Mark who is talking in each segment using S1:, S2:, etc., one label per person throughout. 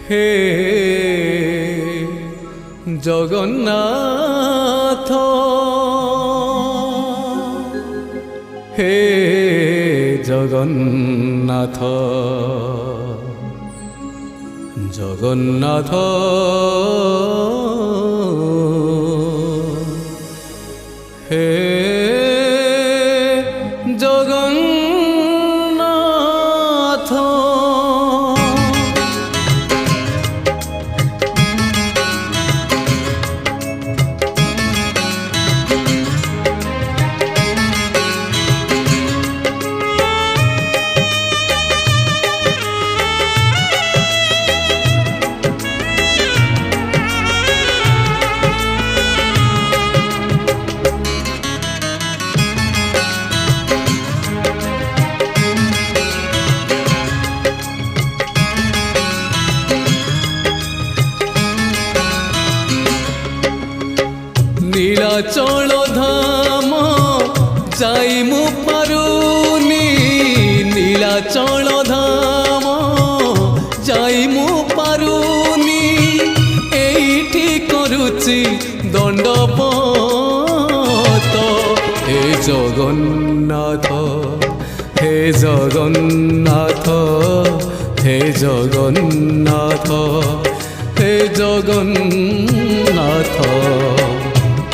S1: হে জগন্নাথ হে জগন্নাথ জগন্নাথ হে জগন্নাথ নীলাচল ধাম যাই মু পারুনি নীলাচল ধাম যাই মু পারুনি এইটি করুচি দণ্ডবত হে জগন্নাথ হে জগন্নাথ হে জগন্নাথ হে জগন্নাথ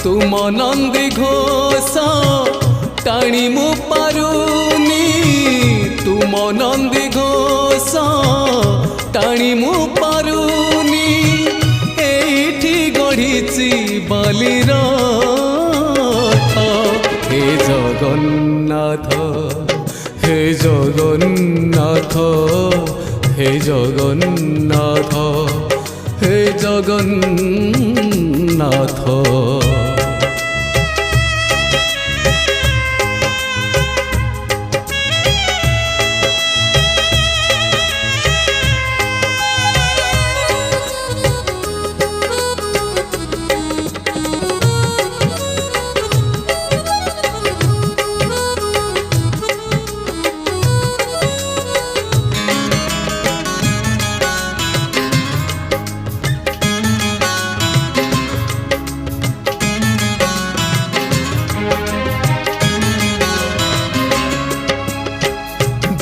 S1: तुम नंदी घोष टाणी मु पारुनी तुम नंदी घोष टाणी मु पारुनी एठी गढ़ी बालीर हे जगन्नाथ हे जगन्नाथ हे जगन्नाथ हे जगन्नाथ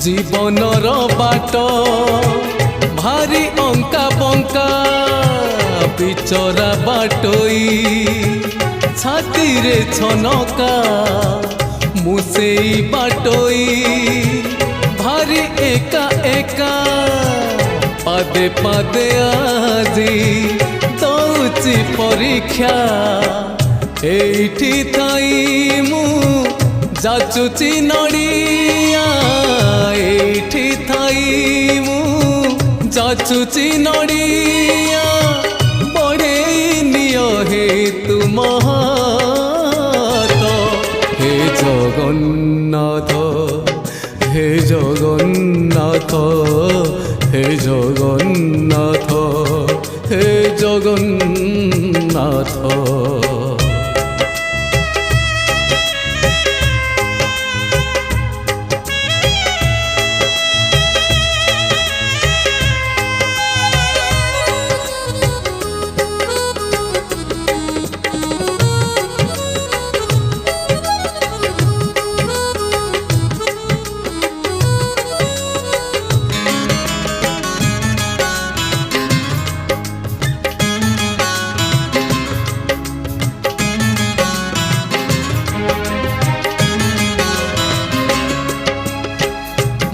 S1: जीवनर बाट भारी अंका बंका बिचरा बाटोई छाती रे छनका मुसेई बाटोई भारी एका एका पादे पादे आजी दौची परीक्षा एठी थाई मु जाचुची नड़िया एठी थाई मु जाचुची नड़िया बड़े निय हे तुम हाथ हे जगन्नाथ हे जगन्नाथ हे जगन्नाथ हे जगन्नाथ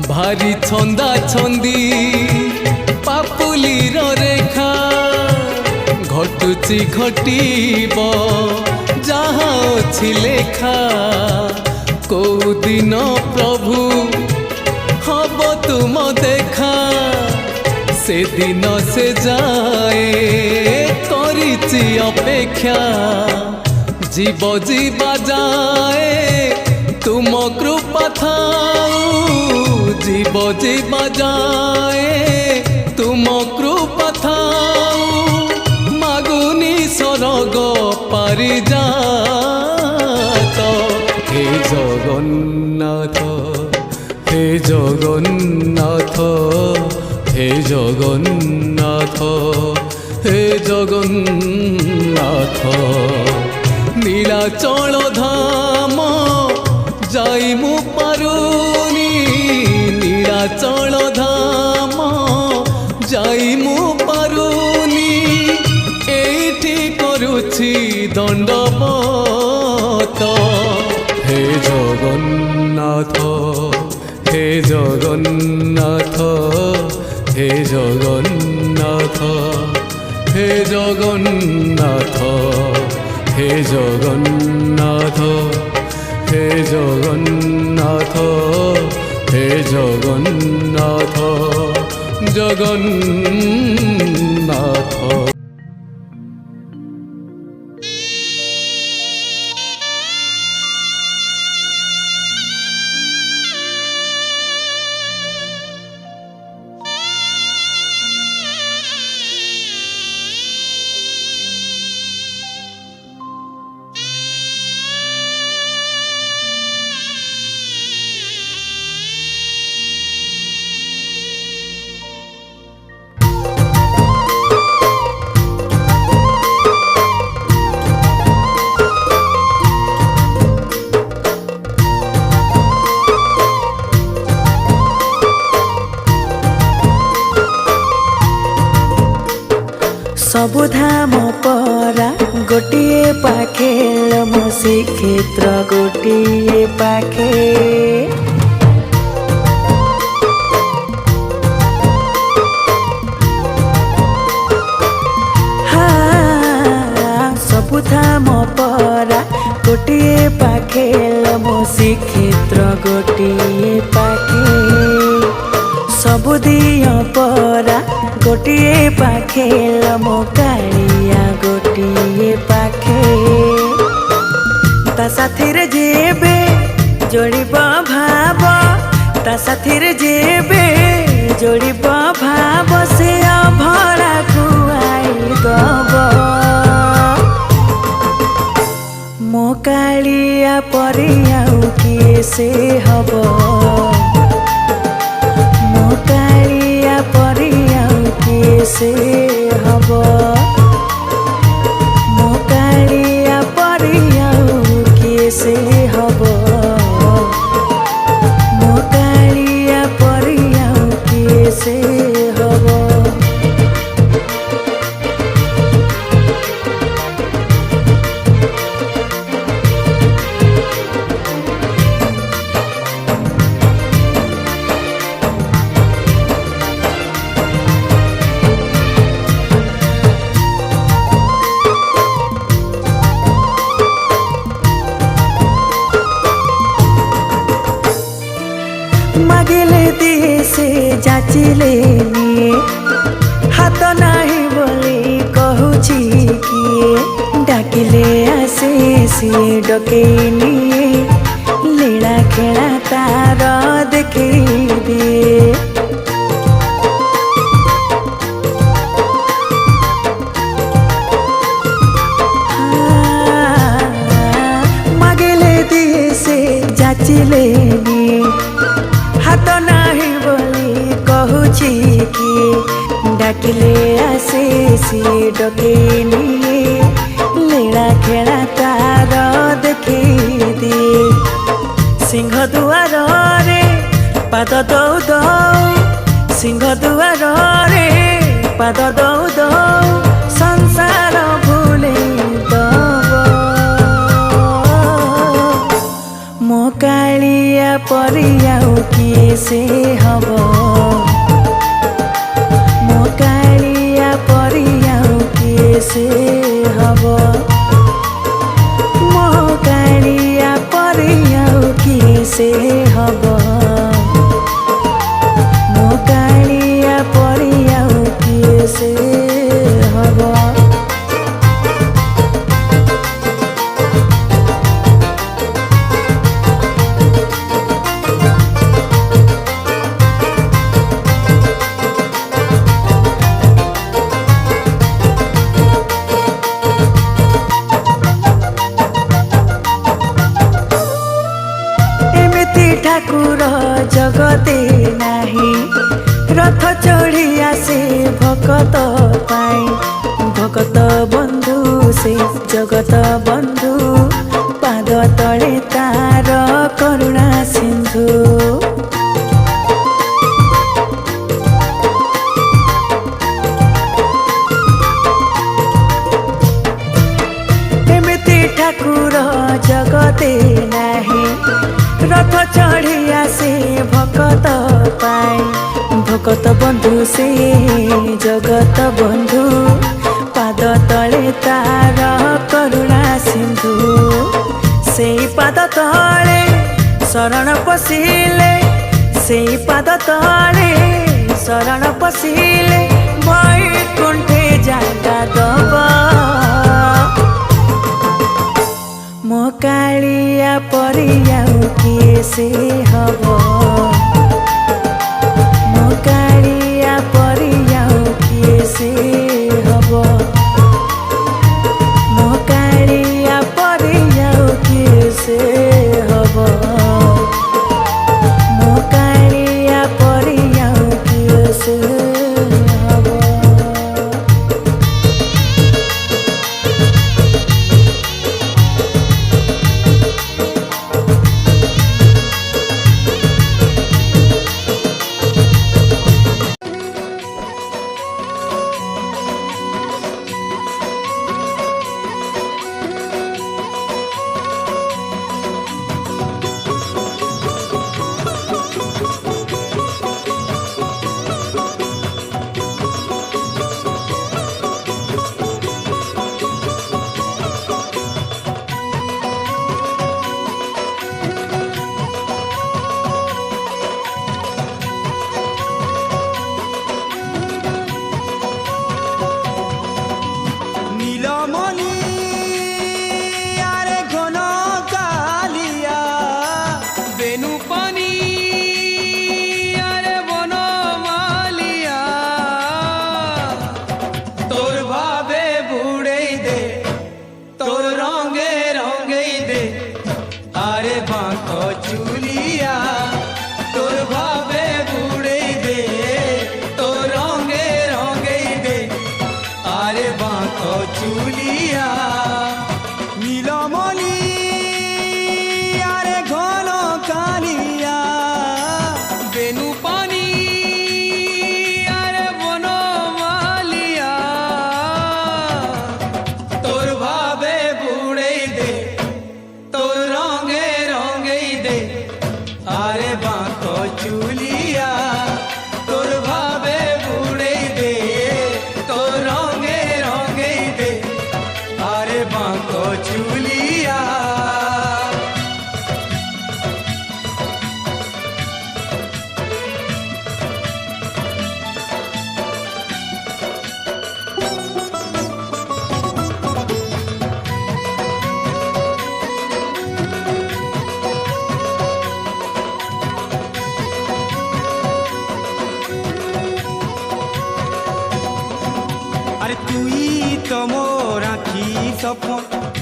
S1: भारी छंदा छंदी पापुलीर रेखा घटुची घटीब जहाँ अछि लेखा कौ दिन प्रभु हब तुम देखा से दिन से जाए करिची अपेक्षा जीव जीवा जाए तुम कृपा थाऊ जीव जीवा जाए तुम कृपा थाऊ मागुनी सरग पारि जात हे जगन्नाथ हे জগন্নাথ হে জগন্নাথ হে জগন্নাথ নীলাচল ধাম যাই মু পারুনি নীলাচল ধাম যাই মু পারুনি এইটি করুছি দণ্ডবত হে জগন্নাথ হে জগন্নাথ হে জগন্নাথ হে জগন্নাথ হে জগন্নাথ হে জগন্নাথ হে জগন্নাথ জগন্নাথ।
S2: सबुधाम परा गोटिए पाखे मो श्रीक्षेत्र गोटिए पाखे सबुधाम परा गोटिए पाखे मो श्रीक्षेत्र गोटिए पाखे सबुदिय परा गोटिए पाखे मो कालिया गोटिए पाखे ता साथीर जेबे जोड़िब भाव ता साथीर जेबे जोड़िब भाव से अभड़ा खुआई दब मो कालिया परिया किए से हब मो कालिया परिया किए से हब मो कालिया परिया किए से हब मो कालिया परिया किए से हब। मागिले दिए से जाचिले निए हाथ नाही बोली कहूची किए डाकिले आसे सिए डके निए लीला खेला तार देखे दिए मागिले दिए से जाचिले निए हाथ नाही बोली कहूची किए डाकिले आसे सिए डके निए लीला खेला तार देखे दिए सिंह दुआर रे पाद दौ दौ सिंह दुआर रे पाद दौ दौ संसार भूले दब मो कालिया परिया किए से हब मो कालिया परिया किए से हब मो कालिया परिया किए से हब मो कालिया परिया किए से हब। ठाकुर बंधु पाद तले तार करुणा सिंधु एमिति ठाकुर जगते नाही रथ चढ़ी आसे भकत पाए भकत बंधु से जगत बंधु पाद तले तार करुणा सिंधु से पाद तले शरण पशिले से पाद तले शरण पशिले वैकुंठे जागा दबा मो कालिया परियाउ किए से हब मो कालिया परियाउ किए से हब मो कालिया परियाउ किए से हब मो कालिया परियाउ किए से हब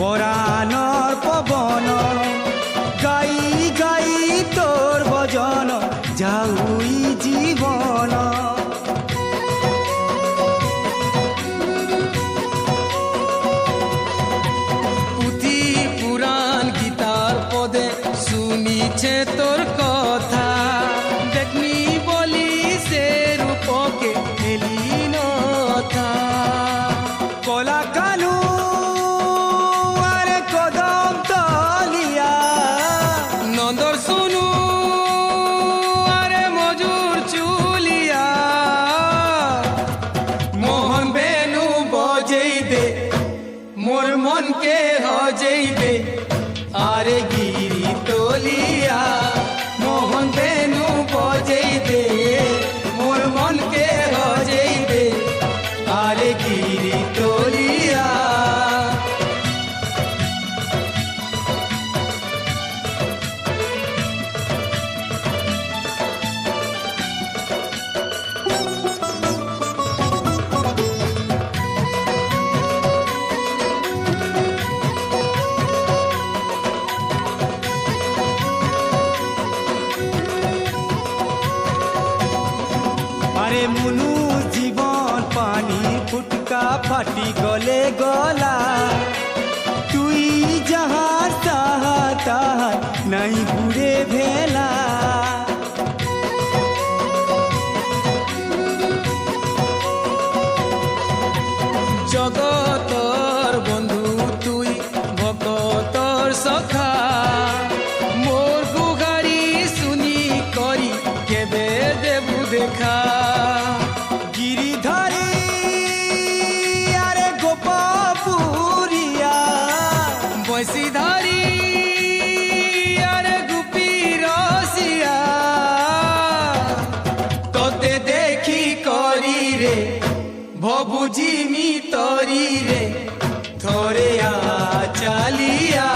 S3: পরাণর পবন গাই গাই তোর ভজন যাউই জীবন
S1: পুথি পুরাণ গীতার পদে শুনিছে তোর কথা দেখনি বলি সে রূপকে এলি নথা
S3: কলা কালু
S1: आरे गिरी तोलिया मोहन बेनु बजे दे मोर मन के हजे दे आरे गिरी तोलिया
S3: মুনু জীবন পানি ফুটকা ফাটি গলে গলা তুই দেখা গিরিধারী আরে গোপপুরিয়া
S1: বৈশিধারী আরে গুপি রসিয়া তোতে দেখি করি রে ভবুজি মি তরি রে থরে আ চালিয়া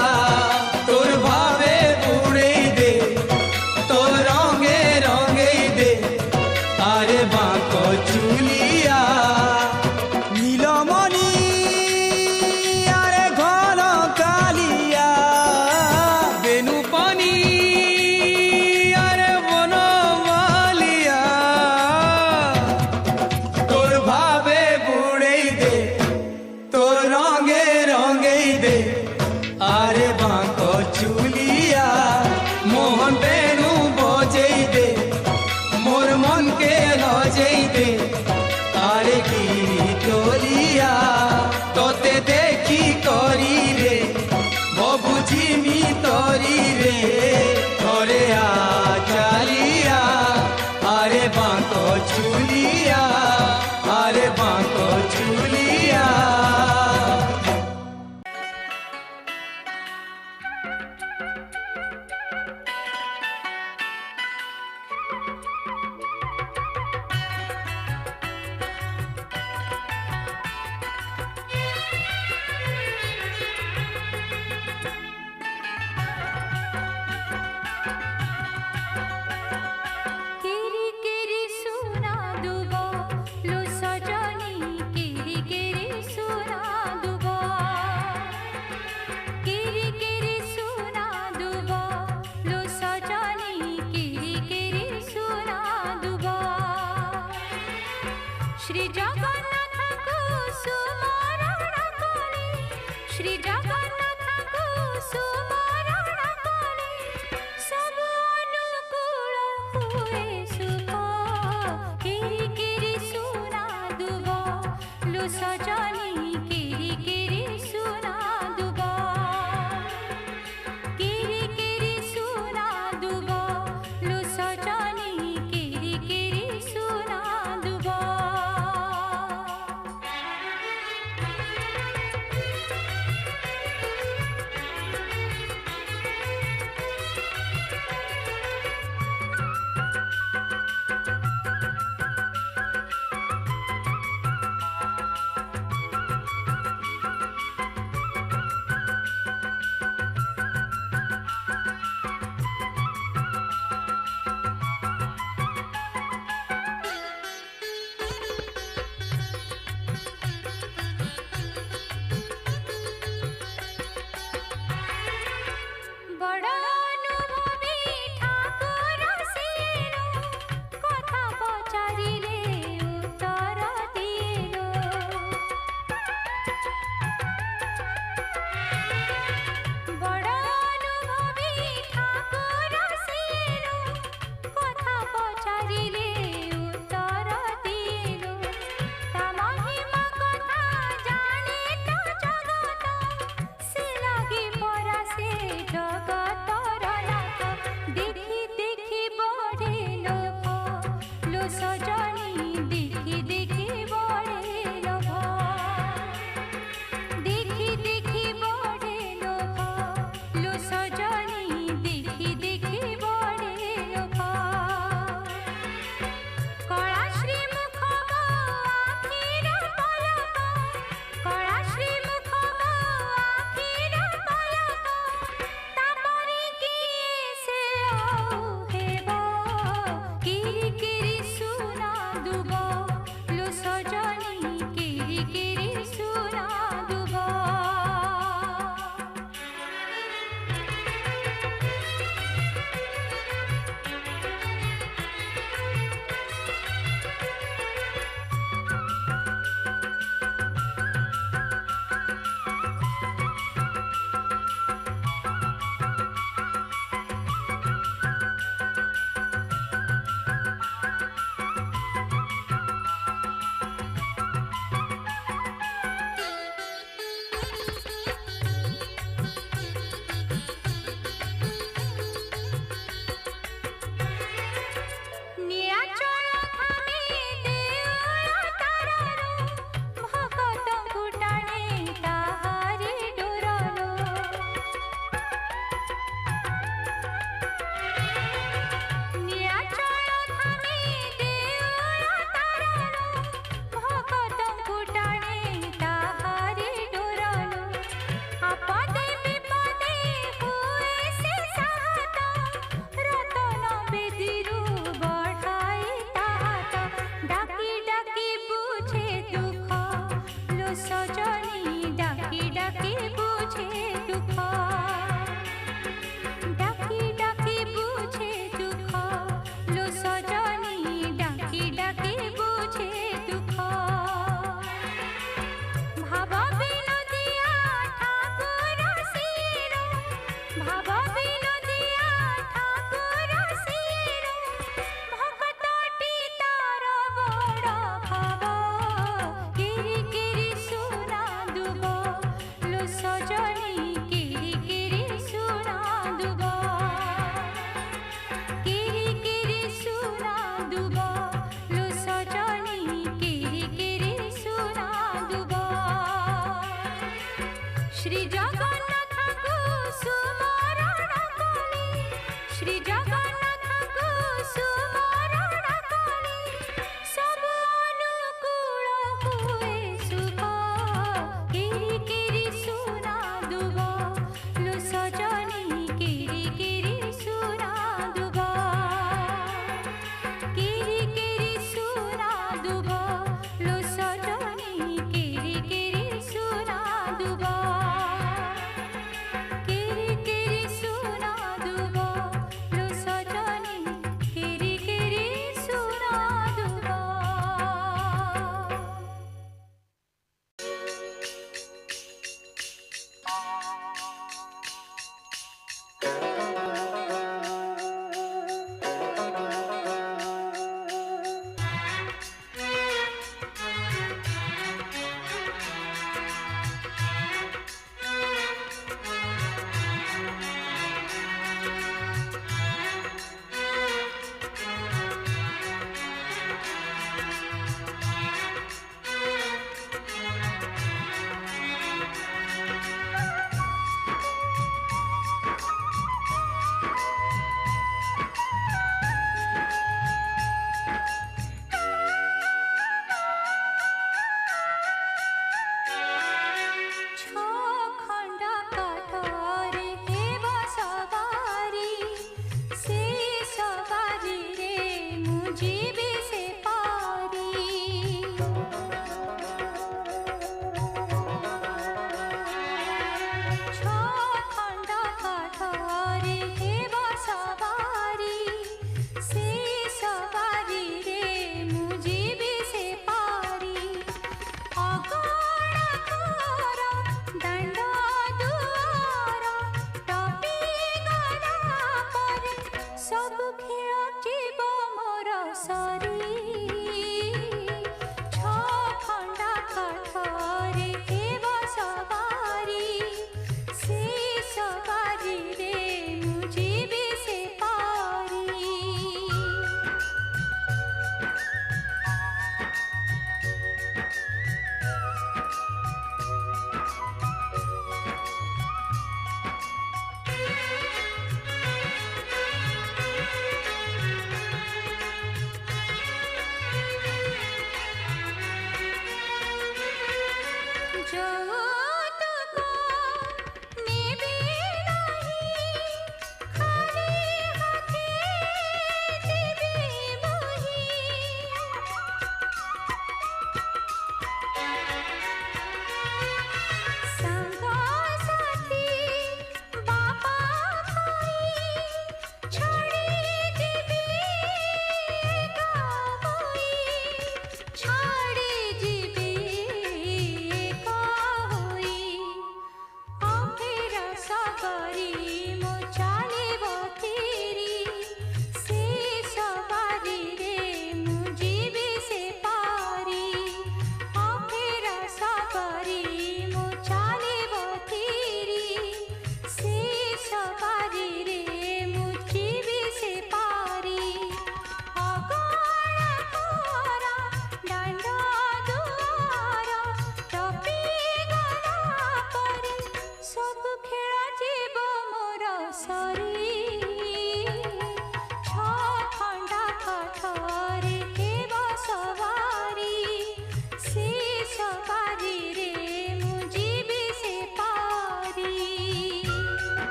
S1: তোর ভাবে উড়েই দে তোর রঙে রঙেই দে আরে বাঁকো চুলিয়া
S3: নীলমণি আরে ঘন কালিয়া
S1: বেনু পানি আরে বনমালিয়া তোর ভাবে বুড়েই দে তোর রঙে রঙেই দে আরে বাঁকো চুলিয়া মোহন বেনু বজেই দে মোর মনকে লজেই দে আরে গিরি তোলিয়া তোতে দেখি করি রে ববুঝি মি তরি রে ঘরে আ চালিয়া আরে বাঁকো চুলিয়া আরে বাঁকো চুলিয়া
S4: কেরি কেরি সোনা দুব লো সজনী কেরি কেরি সোনা দুব কেরি কেরি সোনা দুব লো সজনী কেরি কেরি সোনা দুব শ্রী জগন্নাথଙ୍କୁ সুমরণ করি শ্রী জগন্নাথଙ୍କୁ সুমরণ করি ସବୁ ଅନୁକୂଳ ହୁଏ ସୁଖ କିରି କିରି ସୁନା ଦୁବ लो ସଜনী କିରି କିରି ସୁନା ଦୁବ କିରି କିରି ସୁନା ଦୁବ लो ସଜনী କିରି କିରି ସୁନା ଦୁବ ବଡ଼ ଅନୁଭବୀ ଠାକୁର ସିଏନୁ କଥା ପଚାରିଲେ ଉତ୍ତର ଦିଏନୁ ବଡ଼ ଅନୁଭବୀ ଠାକୁର ସିଏନୁ କଥା ପଚାରିଲେ ଉତ୍ତର ଦିଏନୁ ତା ମହିମା କଥା ଜାଣେ ତ ଜଗତ ସେ ଲାଗି ପରା ସେ ଜଗତର ନାଥ ଦେଖି ଦେଖି ବଢ଼େ ଲୋଭ लो ସଜনী ଦେଖି ଦେଖି ବଢ଼େ ଲୋଭ ଦେଖି ଦେଖି ବଢ଼େ ଲୋଭ लो ସଜনী ଦେଖି ଦେଖି ବଢ଼େ ଲୋଭ କଳାଶ୍ରୀ ମୁଖ ମୋ ଆଖିର ପଲକ କଳାଶ୍ରୀ ମୁଖ ମୋ ଆଖିର ପଲକ ତାପରେ କିଏ ସେ ଆଉ ହେବ କିରି କିରି ସୁନା ଦୁବ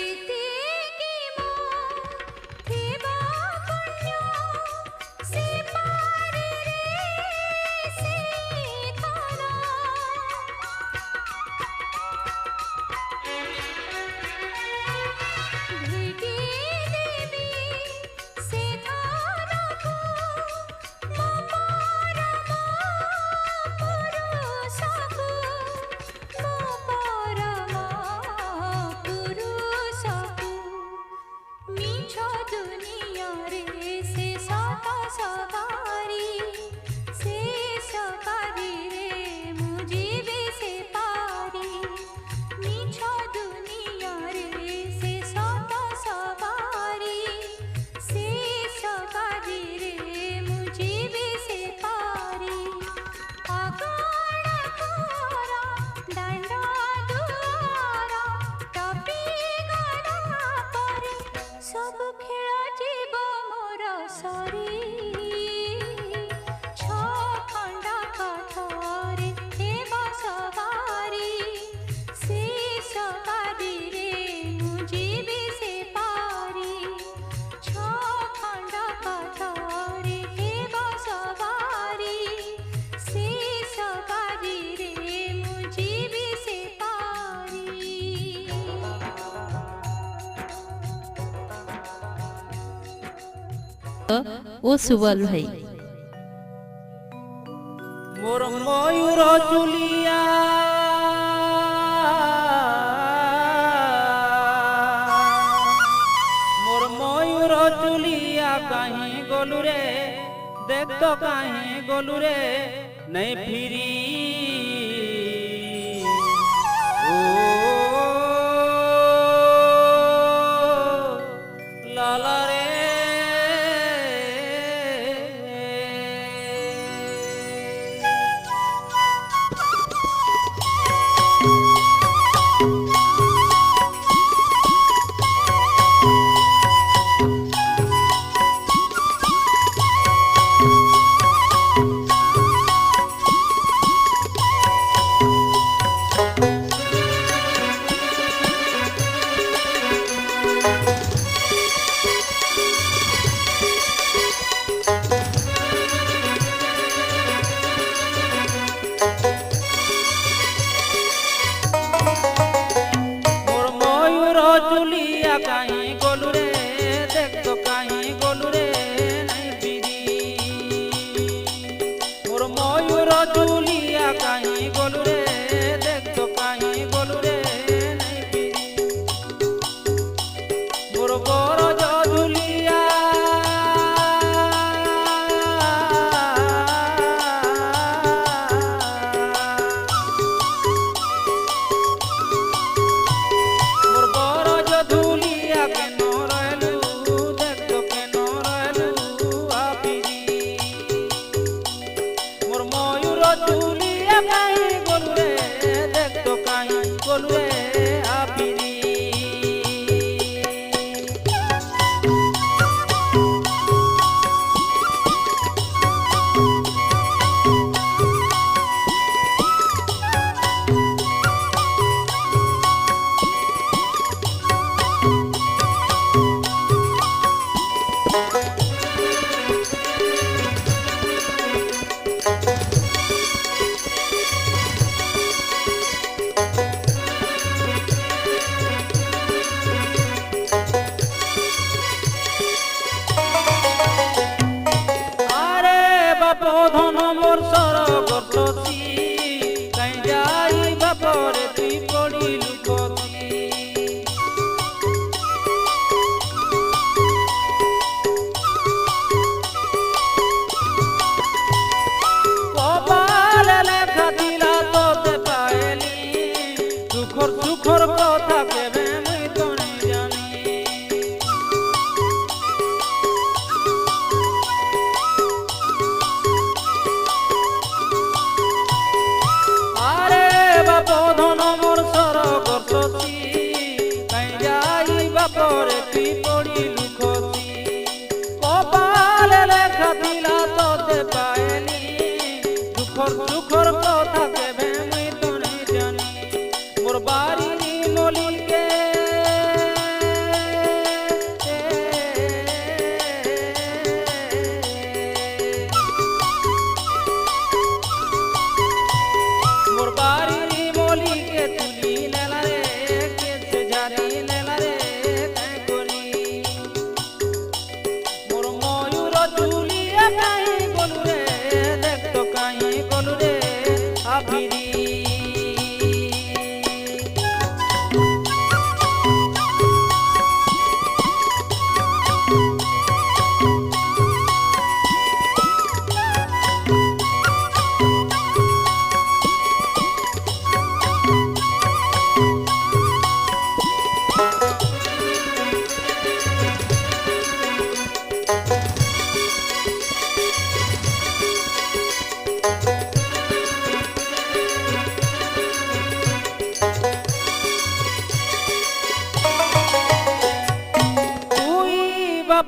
S4: ଯେତିକି ମୋ ଥିବ ପୁଣ୍ୟ ସେ ପାରିରେ ସେ ଧନ ଭିଡ଼ି ଦେବି ସେ ଧନକୁ ମୋ ପରମ ପୁରୁଷକୁ ମୋ ପରମ ପୁରୁଷକୁ ମିଛ ଦୁନିଆରେ ସେ ସତ ସବାରି ସେ ସବାରିରେ ମୁଁ ଯିବି ସେ ପାରି ମିଛ ଦୁନିଆରେ ସେ ସତ ସବାରି ସେ ସବାରିରେ ମୁଁ ଯିବି ସେ ପାରି ଅଗଣା ଘର ଦାଣ୍ଡ ଦୁଆର ଟପି ଗଲା ପରେ ସବୁ ଖେଳ ଯିବ ମୋର ସରି ଛଖଣ୍ଡ କାଠରେ ହେବ ସବାରି ସେ ସବାରିରେ ମୁଁ ଯିବି ସେ ପାରି ଛଖଣ୍ଡ କାଠରେ ହେବ ସବାରି ସେ ସବାରିରେ ମୁଁ ଯିବି ସେ ପାରି
S5: ও সুবল ভাই
S3: মোর ময়ূর চুলিয়া মোর ময়ূর চুলিয়া কাহি গলু রে দেখ তো কাহি গলু রে নাই ফিরি ও লালা রে চুলিয়া কাহি গলু রে দেখ তো কাহি গলু রে নাই ফিরি মোর ময়ূর চুলিয়া কাহি গলু রে দেখ তো কাহি গলু রে নাই ফিরি মোর বড় ঝুলিয়া ধন মোর সর গর্তী কাই যাই বাপরে তুই পড়িলু কতি কপালে লেখা দিলা তোতে পাইলি সুখর সুখর কথা কেবে মুই তো নাই জানি ধন মোর সর গর্তী কাই যাই বাপরে তুই পড়িলু কতি কপালে লেখা দিলা তোতে পাইলি সুখর সুখর কথা কেবে মুই তো নাই জানি মোর বাড়ির মলিকে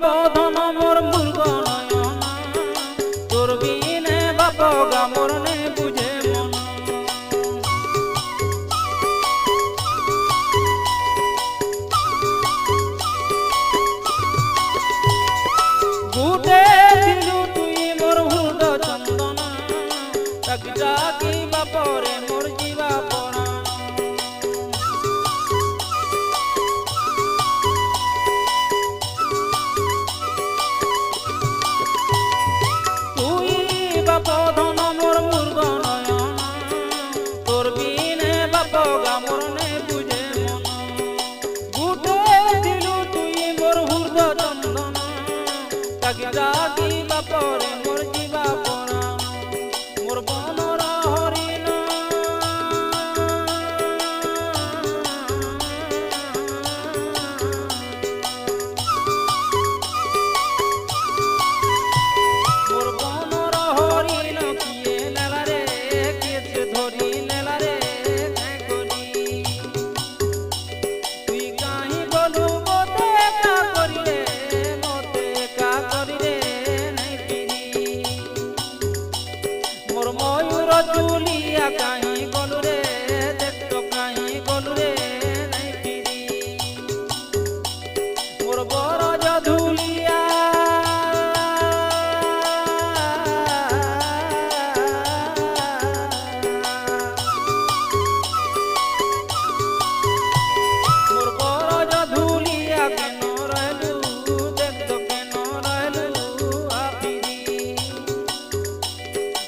S3: বাপ ধন মোর মূর্খ নয়ন তোর বিনে বাপ গা মোর নে বুঝে মন গুটে দিলু তুই মোর হৃদ চন্দন তাকি ডাকি বাপরে মোর জীবা পরাণ তুই বাপ ধন মোর মূর্খ নয়ন তোর বিনে বাপ গা মোর নে বুঝে মন গুটে দিলু তুই মোর হৃদ চন্দন তাকি ডাকি বাপরে মোর জীবা পরাণ মোর বনর হরিণ মোর বনর হরিণ কিয়ে নেলা রে কেছে ধরি নেলা রে করি তুই কাহি বলু মতে কা করি রে মতে কা করি রে নাই পিরি মোর ময়ূর চুলিয়া কাহি গলু রে দেখতো কাহি গলু রে নাই পিরি মোর বরজ ধুলিয়া মোর বরজ ধুলিয়া কেন রহলু দেখতো কেন রহলু আপিরি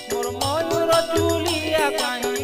S3: মোর ময়ূর চুলিয়া কাহি